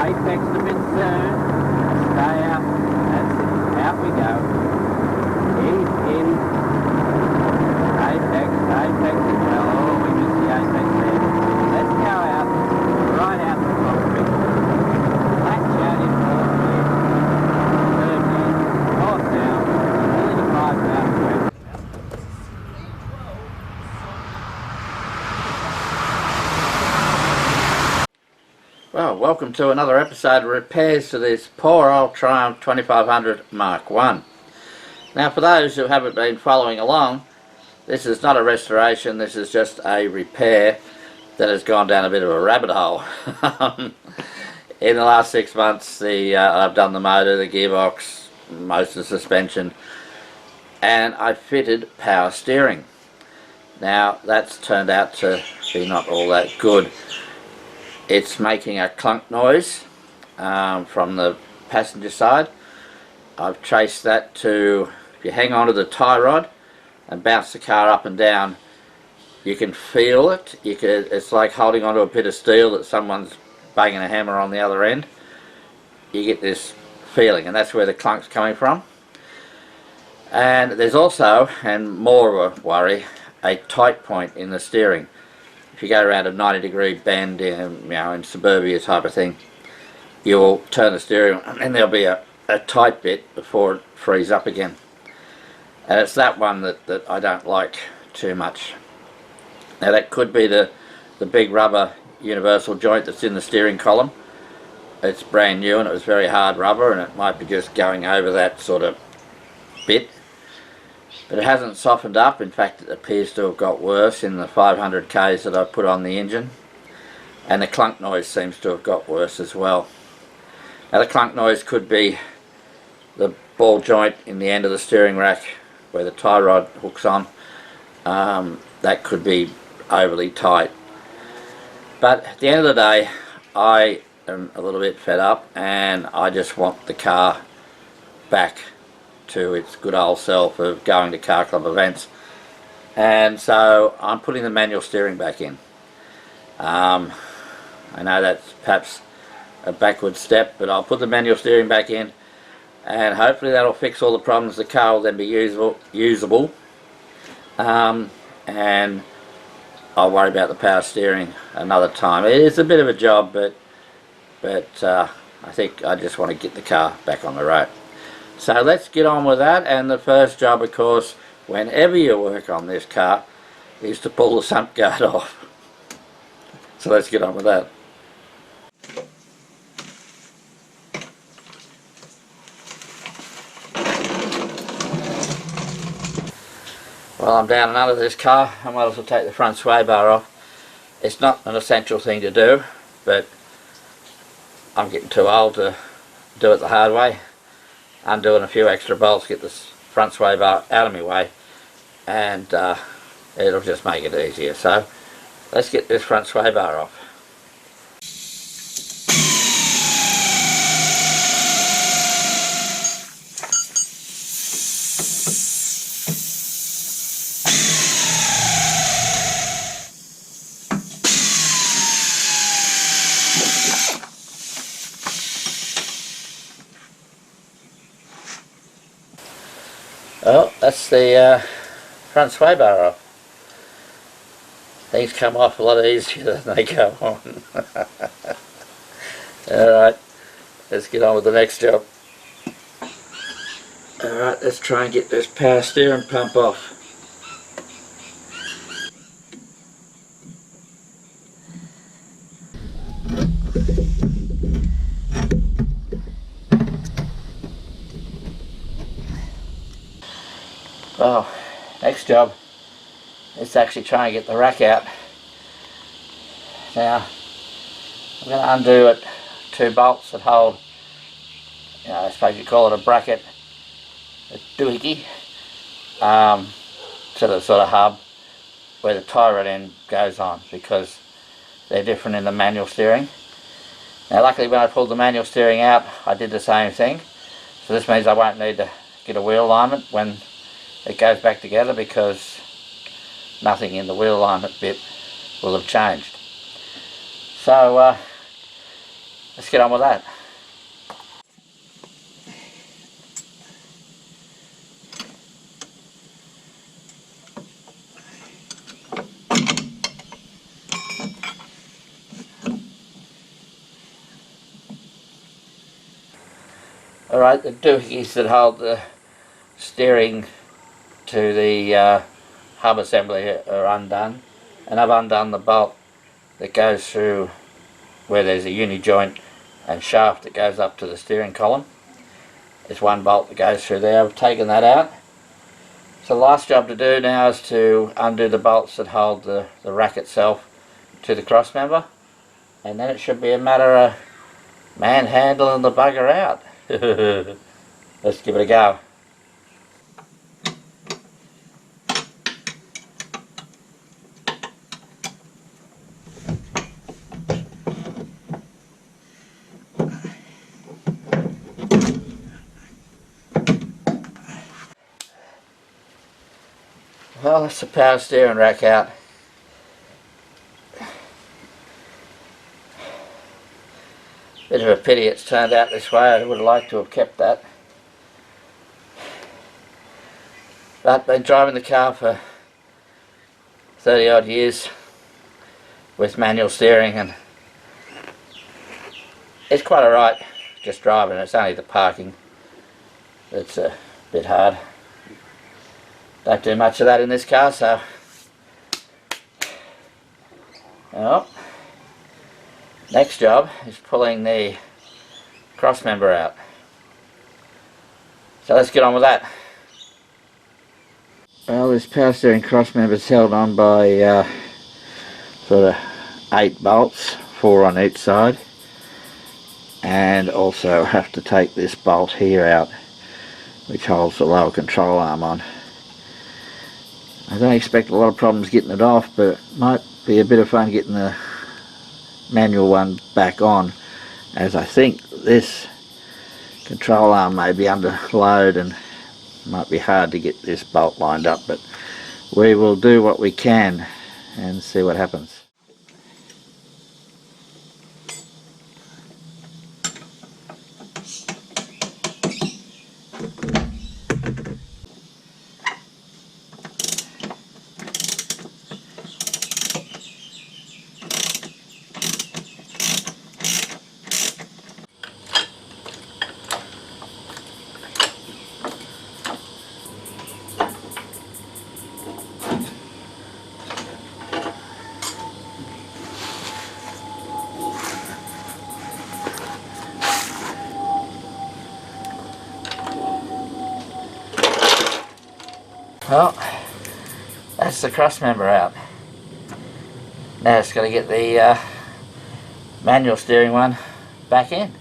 Apex a bit soon. Stay up. That's it. Out we go. In. Apex. Oh, we missed the apex there. Let's go out. Right out the concrete. Latch out in fourth gear. Third gear. Fourth down. Nearly to 5 down. Well, welcome to another episode of repairs to this poor old Triumph 2500 Mark 1. Now, for those who haven't been following along, this is not a restoration, this is just a repair that has gone down a bit of a rabbit hole. In the last 6 months, I've done the motor, the gearbox, most of the suspension, and I fitted power steering. Now, that's turned out to be not all that good. It's making a clunk noise from the passenger side. I've traced that to, if you hang on to the tie rod and bounce the car up and down, you can feel it. It's like holding onto a bit of steel that someone's banging a hammer on the other end. You get this feeling, and that's where the clunk's coming from. And there's also, and more of a worry, a tight point in the steering. If you go around a 90-degree bend in suburbia type of thing, you'll turn the steering and there'll be a tight bit before it frees up again. And it's that one that I don't like too much. Now, that could be the big rubber universal joint that's in the steering column. It's brand new and it was very hard rubber, and it might be just going over that sort of bit. But it hasn't softened up. In fact, it appears to have got worse in the 500 Ks that I put on the engine. And the clunk noise seems to have got worse as well. Now, the clunk noise could be the ball joint in the end of the steering rack where the tie rod hooks on. That could be overly tight. But at the end of the day, I am a little bit fed up and I just want the car back to its good old self of going to car club events, and so I'm putting the manual steering back in. I know that's perhaps a backward step, but I'll put the manual steering back in and hopefully that'll fix all the problems. The car will then be usable, and I'll worry about the power steering another time. It is a bit of a job, but I think I just want to get the car back on the road. So let's get on with that, and the first job, of course, whenever you work on this car, is to pull the sump guard off. So let's get on with that. Well, I'm down and under this car, I might as well take the front sway bar off. It's not an essential thing to do, but I'm getting too old to do it the hard way. Undoing a few extra bolts, get this front sway bar out of my way, and it'll just make it easier. So let's get this front sway bar off. Well, that's the front sway bar off. Things come off a lot easier than they go on. Alright, let's get on with the next job. Alright, let's try and get this power steering pump off. Well, next job is actually try and get the rack out. Now, I'm going to undo it, 2 bolts that hold, I suppose you call it a bracket, a doohickey, to the sort of hub where the tie rod end goes on, because they're different in the manual steering. Now luckily when I pulled the manual steering out I did the same thing, so this means I won't need to get a wheel alignment when it goes back together, because nothing in the wheel alignment bit will have changed. So let's get on with that. Alright, the doohickeys that hold the steering to the hub assembly are undone, and I've undone the bolt that goes through where there's a uni joint and shaft that goes up to the steering column. There's 1 bolt that goes through there. I've taken that out. So the last job to do now is to undo the bolts that hold the rack itself to the cross member, and then it should be a matter of manhandling the bugger out. Let's give it a go. Well, that's the power steering rack out. Bit of a pity it's turned out this way. I would have liked to have kept that. But been driving the car for 30 odd years with manual steering, and it's quite alright just driving. It's only the parking that's a bit hard. Don't do much of that in this car, so well, next job is pulling the cross member out. So let's get on with that. Well, this power steering cross member is held on by sort of 8 bolts, 4 on each side, and also have to take this bolt here out which holds the lower control arm on. I don't expect a lot of problems getting it off, but it might be a bit of fun getting the manual one back on, as I think this control arm may be under load and might be hard to get this bolt lined up, but we will do what we can and see what happens. Well, that's the cross member out. Now it's got to get the manual steering one back in.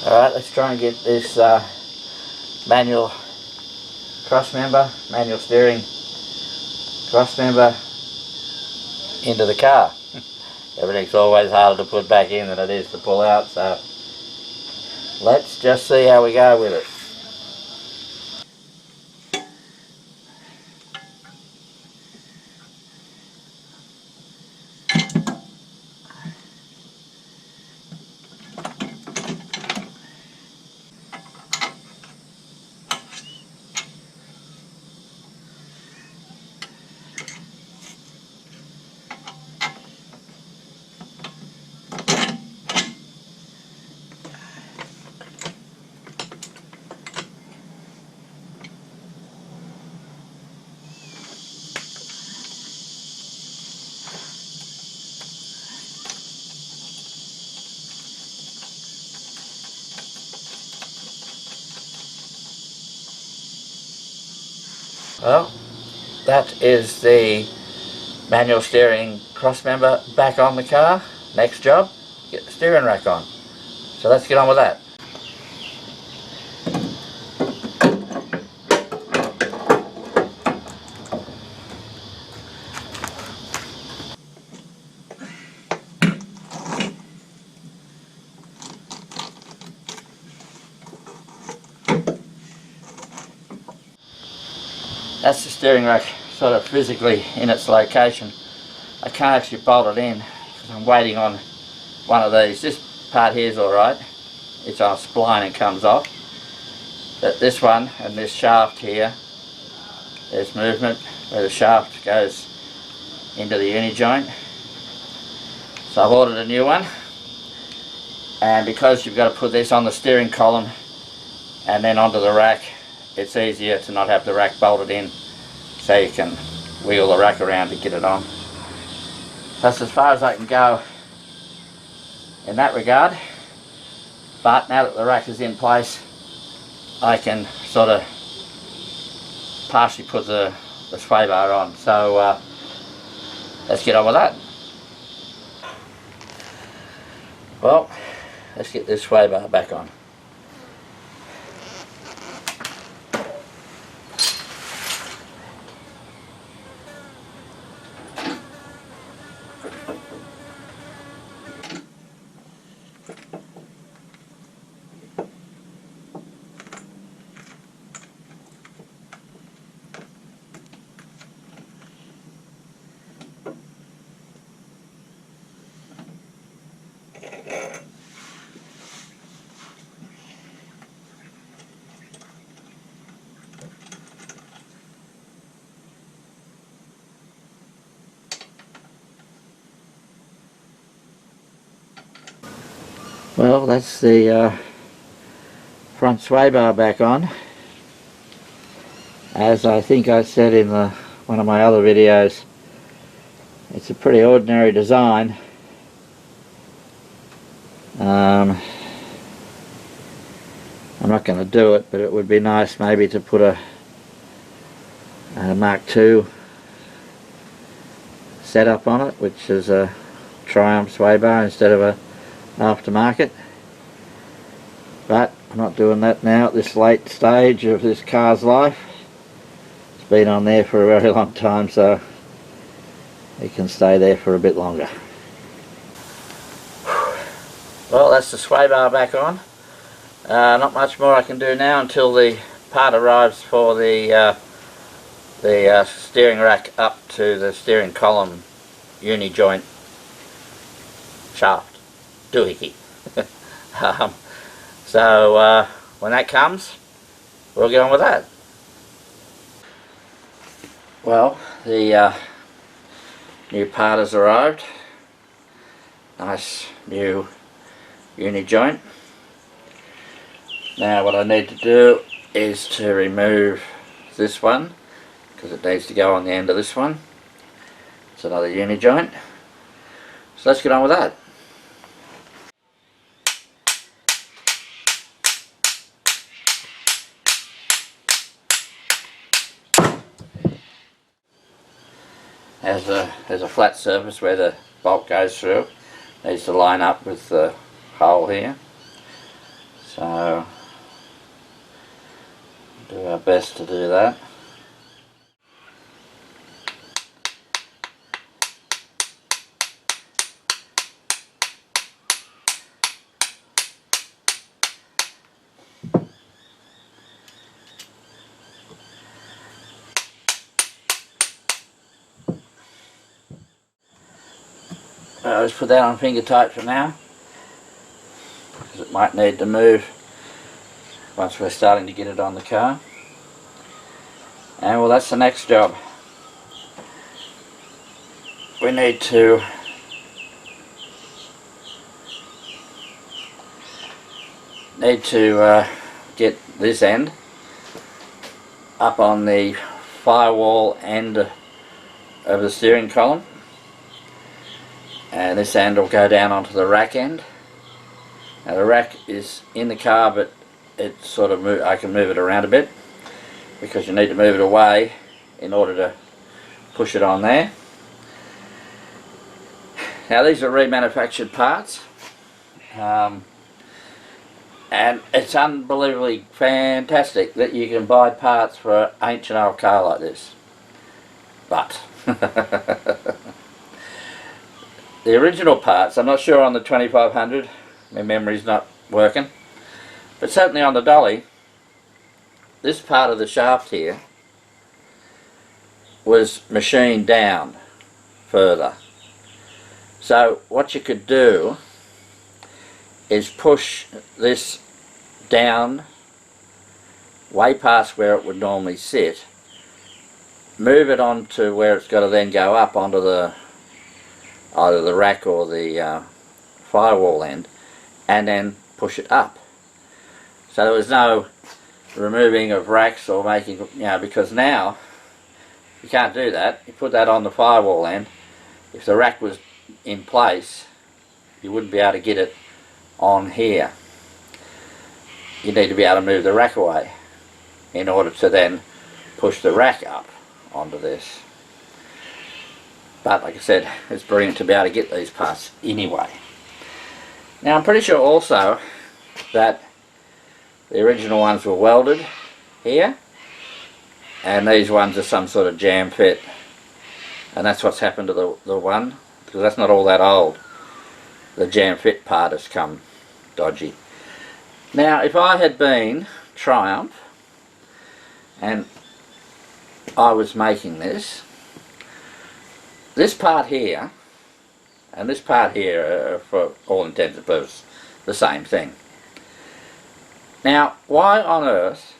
Alright, let's try and get this manual steering cross member into the car. Everything's always harder to put back in than it is to pull out, so let's just see how we go with it. Well, that is the manual steering cross member back on the car. Next job, get the steering rack on. So let's get on with that. That's the steering rack sort of physically in its location. I can't actually bolt it in because I'm waiting on one of these. This part here is alright, it's on a spline and comes off, but this one and this shaft here, there's movement where the shaft goes into the uni joint. So I've ordered a new one, and because you've got to put this on the steering column and then onto the rack, it's easier to not have the rack bolted in, so you can wheel the rack around to get it on. That's as far as I can go in that regard, but now that the rack is in place, I can sort of partially put the sway bar on. So let's get on with that. Well, let's get this sway bar back on. Well, that's the front sway bar back on. As I think I said in one of my other videos, it's a pretty ordinary design. I'm not going to do it, but it would be nice maybe to put a Mark II setup on it, which is a Triumph sway bar instead of a aftermarket, but I'm not doing that now at this late stage of this car's life. It's been on there for a very long time, so it can stay there for a bit longer. Well, that's the sway bar back on. Not much more I can do now until the part arrives for the steering rack up to the steering column uni joint shaft doohickey. So when that comes, we'll get on with that. Well, the new part has arrived. Nice new uni joint. Now what I need to do is to remove this one, because it needs to go on the end of this one. It's another uni joint. So let's get on with that. There's a flat surface where the bolt goes through. Needs to line up with the hole here. So do our best to do that. I'll just put that on finger tight for now, because it might need to move once we're starting to get it on the car. And well, that's the next job. We need to get this end up on the firewall end of the steering column, and this end will go down onto the rack end. Now the rack is in the car, but it sort of I can move it around a bit, because you need to move it away in order to push it on there. Now these are remanufactured parts, and it's unbelievably fantastic that you can buy parts for an ancient old car like this. But the original parts, I'm not sure on the 2500, my memory's not working, but certainly on the dolly, this part of the shaft here was machined down further. So what you could do is push this down way past where it would normally sit, move it on to where it's got to then go up onto the either the rack or the firewall end, and then push it up. So there was no removing of racks or making, you know, because now you can't do that. You put that on the firewall end. If the rack was in place, you wouldn't be able to get it on here. You need to be able to move the rack away in order to then push the rack up onto this. But like I said, it's brilliant to be able to get these parts anyway. Now I'm pretty sure also that the original ones were welded here, and these ones are some sort of jam fit, and that's what's happened to the one, because that's not all that old. The jam fit part has come dodgy. Now if I had been Triumph and I was making this part here and this part here are, for all intents and purposes, the same thing. Now why on earth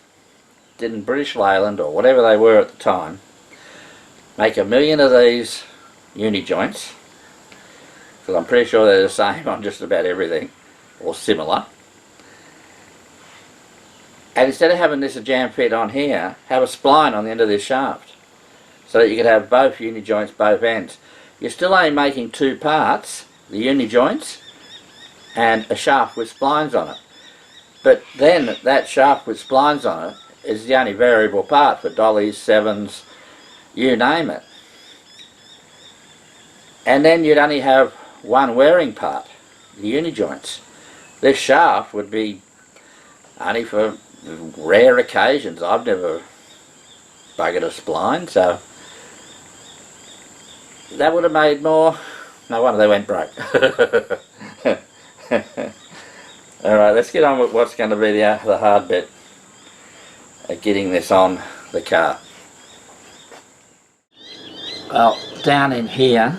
didn't British Leyland, or whatever they were at the time, make 1 million of these uni joints? Because I'm pretty sure they're the same on just about everything, or similar. And instead of having this a jam fit on here, have a spline on the end of this shaft, so that you could have both uni joints, both ends. You're still only making two parts, the uni joints and a shaft with splines on it. But then that shaft with splines on it is the only variable part for dollies, sevens, you name it. And then you'd only have one wearing part, the uni joints. This shaft would be only for rare occasions. I've never buggered a spline, so that would have made more. No wonder they went broke. Alright, let's get on with what's going to be the hard bit of getting this on the car. Well, down in here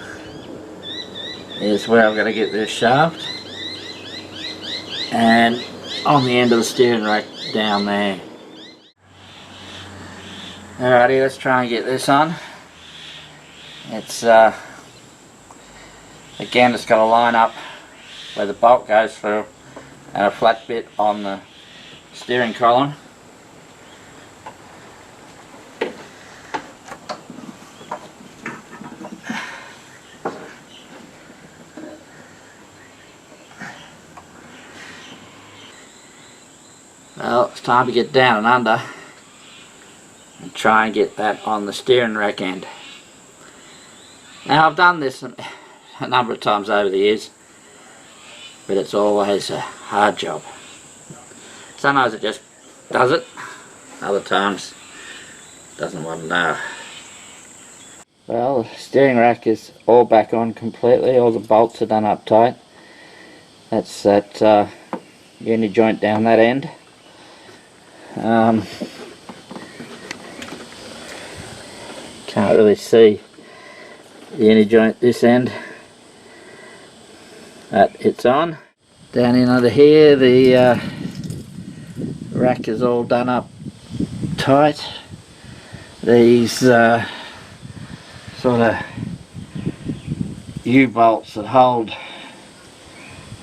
is where I'm going to get this shaft, and on the end of the steering rack down there. Alrighty, let's try and get this on. It's again, it's got a line up where the bolt goes through and a flat bit on the steering column. Well, it's time to get down and under and try and get that on the steering rack end. Now I've done this a number of times over the years, but it's always a hard job. Sometimes it just does it, other times doesn't want to know. Well, the steering rack is all back on completely, all the bolts are done up tight. That's that uni joint down that end. Can't really see the uni joint this end, but it's on. Down in under here, the rack is all done up tight. These sort of U-bolts that hold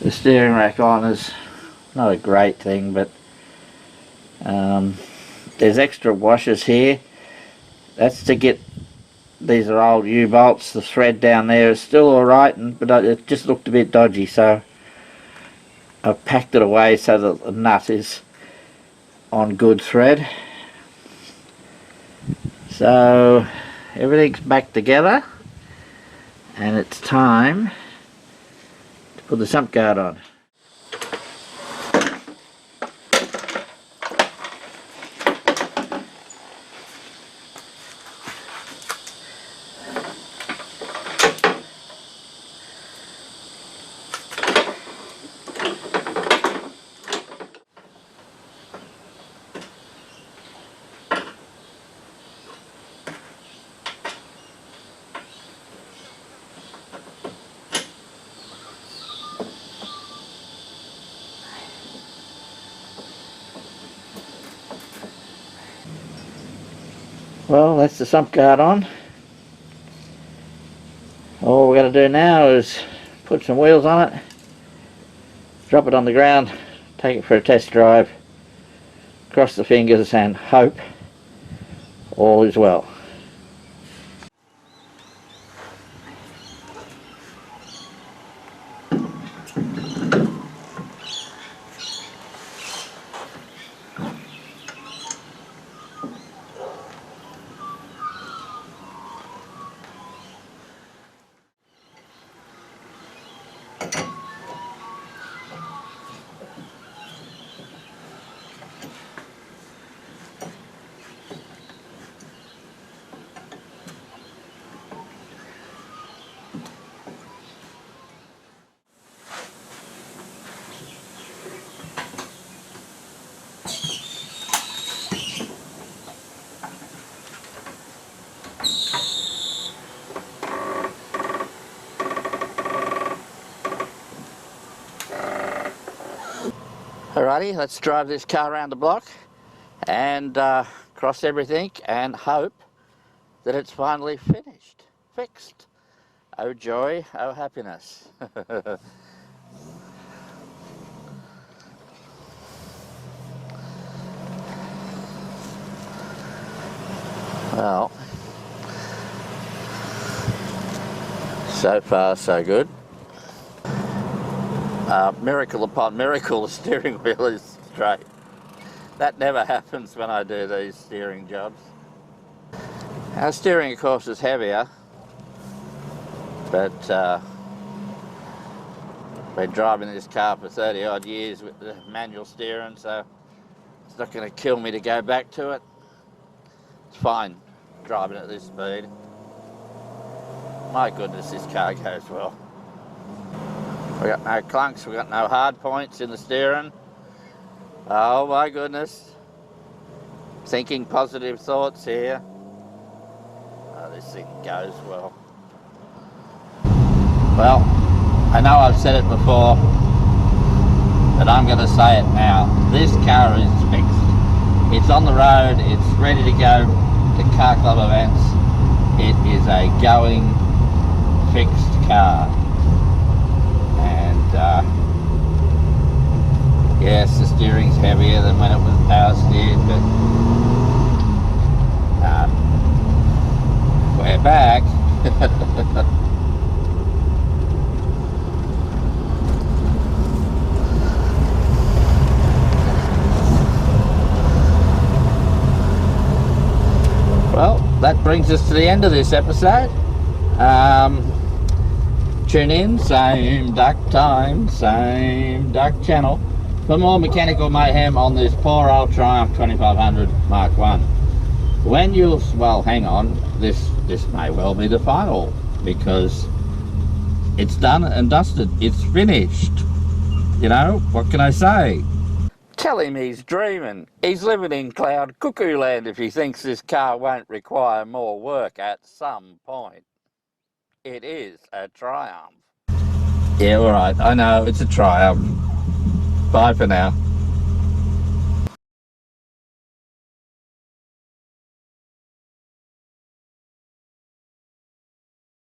the steering rack on is not a great thing, but there's extra washers here. That's to get, these are old U-bolts, the thread down there is still alright, but it just looked a bit dodgy, so I've packed it away so that the nut is on good thread. So So everything's back together and it's time to put the sump guard on. Well, that's the sump guard on. All we're going to do now is put some wheels on it, drop it on the ground, take it for a test drive, cross the fingers and hope all is well. Alrighty, let's drive this car around the block and cross everything and hope that it's finally finished, fixed. Oh joy, oh happiness. Well, so far so good. Miracle upon miracle, the steering wheel is straight. That never happens when I do these steering jobs. Our steering, of course, is heavier, but been driving this car for 30 odd years with the manual steering, so it's not going to kill me to go back to it. It's fine driving at this speed. My goodness, this car goes well. We got no clunks, we got no hard points in the steering. Oh my goodness. Thinking positive thoughts here. Oh, this thing goes well. Well, I know I've said it before, but I'm going to say it now. This car is fixed. It's on the road, it's ready to go to car club events. It is a going, fixed car. Yes, the steering's heavier than when it was power steered, but we're back. Well, that brings us to the end of this episode. Tune in, same duck time, same duck channel, for more mechanical mayhem on this poor old Triumph 2500 Mark 1. When you'll, well, hang on, this may well be the final, because it's done and dusted, it's finished. You know, what can I say? Tell him he's dreaming. He's living in cloud cuckoo land if he thinks this car won't require more work at some point. It is a Triumph. Yeah, alright, I know, it's a Triumph. Bye for now.